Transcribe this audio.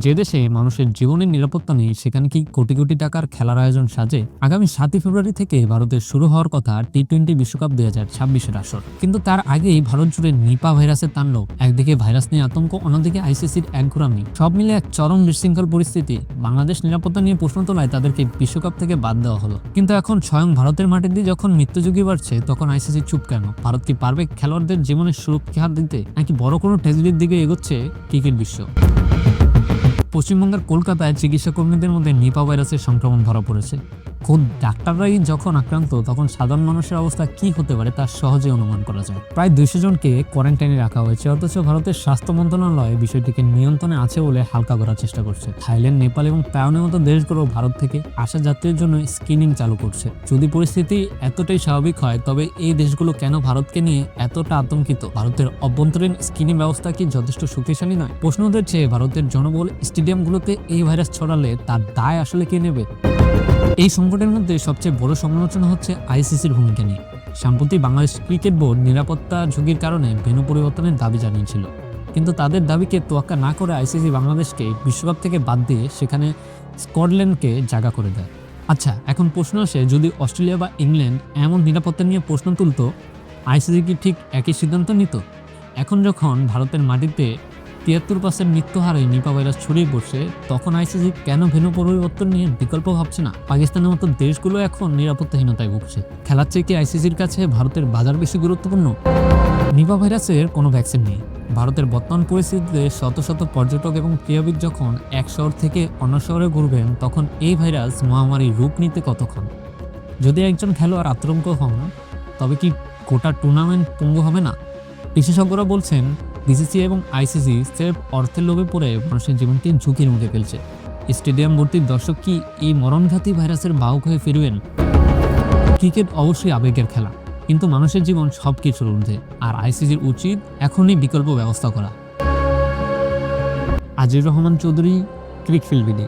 যে দেশে মানুষের জীবনের নিরাপত্তা নেই সেখানে কি কোটি কোটি টাকার খেলার আয়োজন সাজে? আগামী 7 ফেব্রুয়ারি থেকে ভারতের শুরু হওয়ার কথা টি-20 বিশ্বকাপ 2026-এর আসর, কিন্তু তার আগেই ভারত জুড়ে নিপা ভাইরাসের তাণ্ডব। একদিকে ভাইরাস নিয়ে আতঙ্ক, অন্যদিকে আইসিসির একঘরামি, সব মিলে এক চরম বিশৃঙ্খল পরিস্থিতি। বাংলাদেশ নিরাপত্তা নিয়ে প্রশ্ন তোলায় তাদেরকে বিশ্বকাপ থেকে বাদ দেওয়া হলো, কিন্তু এখন স্বয়ং ভারতের মাটিতে যখন মৃত্যুযোগী বাড়ছে তখন আইসিসি চুপ কেন? ভারত কি পারবে খেলোয়াড়দের জীবনের সুরক্ষা দিতে, নাকি বড় কোনো ট্র্যাজেডির দিকে এগোচ্ছে ক্রিকেট বিশ্ব? পশ্চিমবঙ্গের কলকাতায় চিকিৎসা কর্মীদের মধ্যে নিপা ভাইরাসের সংক্রমণ ধরা পড়েছে। খোদ ডাক্তাররাই যখন আক্রান্ত, তখন সাধারণ মানুষের অবস্থা কি হতে পারে তা সহজে অনুমান করা যায়। প্রায় 200 জনকে কোয়ারেন্টাইনে রাখা হয়েছে, অথচ ভারতের স্বাস্থ্য মন্ত্রণালয় বিষয়টিকে নিয়ন্ত্রণে আছে বলে হালকা করার চেষ্টা করছে। থাইল্যান্ড, নেপাল এবং তাইওয়ানের মতো দেশগুলো ভারত থেকে আসা যাত্রীর জন্য স্ক্রিনিং চালু করছে। যদি পরিস্থিতি এতটাই স্বাভাবিক হয়, তবে এই দেশগুলো কেন ভারতকে নিয়ে এতটা আতঙ্কিত? ভারতের অভ্যন্তরীণ স্ক্রিনিং ব্যবস্থা কি যথেষ্ট শক্তিশালী নয়? প্রশ্ন উঠেছে, ভারতের জনবহুল স্টেডিয়ামগুলোতে এই ভাইরাস ছড়ালে তার দায় আসলে কে নেবে? এই সংকটের মধ্যে সবচেয়ে বড় সমালোচনা হচ্ছে আইসিসির ভূমিকা নিয়ে। সম্প্রতি বাংলাদেশ ক্রিকেট বোর্ড নিরাপত্তা ঝুঁকির কারণে ভেন্যু পরিবর্তনের দাবি জানিয়েছিল, কিন্তু তাদের দাবিকে তোয়াক্কা না করে আইসিসি বাংলাদেশকে বিশ্বকাপ থেকে বাদ দিয়ে সেখানে স্কটল্যান্ডকে জায়গা করে দেয়। আচ্ছা, এখন প্রশ্ন আসে, যদি অস্ট্রেলিয়া বা ইংল্যান্ড এমন নিরাপত্তা নিয়ে প্রশ্ন তুলত, আইসিসি কি ঠিক একই সিদ্ধান্ত নিত? এখন যখন ভারতের মাটিতে 73% মৃত্যু হারে নিপা ভাইরাস ছড়িয়ে পড়ছে, তখন আইসিসি কেন ভেন্যু পরিবর্তন নিয়ে বিকল্প ভাবছে না? পাকিস্তানের মতো দেশগুলো এখন নিরাপত্তাহীনতায় ভুগছে। খেলার চেয়ে কি আইসিসির কাছে ভারতের বাজার বেশি গুরুত্বপূর্ণ? নিপা ভাইরাসের কোনো ভ্যাকসিন নেই। ভারতের বর্তমান পরিস্থিতিতে শত শত পর্যটক এবং ক্রীড়াবিদ যখন এক শহর থেকে অন্য শহরে ঘুরবেন, তখন এই ভাইরাস মহামারী রূপ নিতে কতক্ষণ? যদি একজন খেলোয়াড় আতঙ্ক হন, তবে কি গোটা টুর্নামেন্ট পঙ্গু হবে না? বিশেষজ্ঞরা বলছেন, বিসিসি এবং আইসিসি স্রেফ অর্থের লোভে পড়ে মানুষের জীবনকে ঝুঁকির মুখে ফেলছে। স্টেডিয়াম ভর্তির দর্শক কি এই মরণঘাতী ভাইরাসের বাহক হয়ে ফিরবেন? ক্রিকেট অবশ্যই আবেগের খেলা, কিন্তু মানুষের জীবন সবকিছুর ঊর্ধ্বে, আর আইসিসির উচিত এখনই বিকল্প ব্যবস্থা করা। আজির রহমান চৌধুরী, ক্রিকফিল্ড বিডি।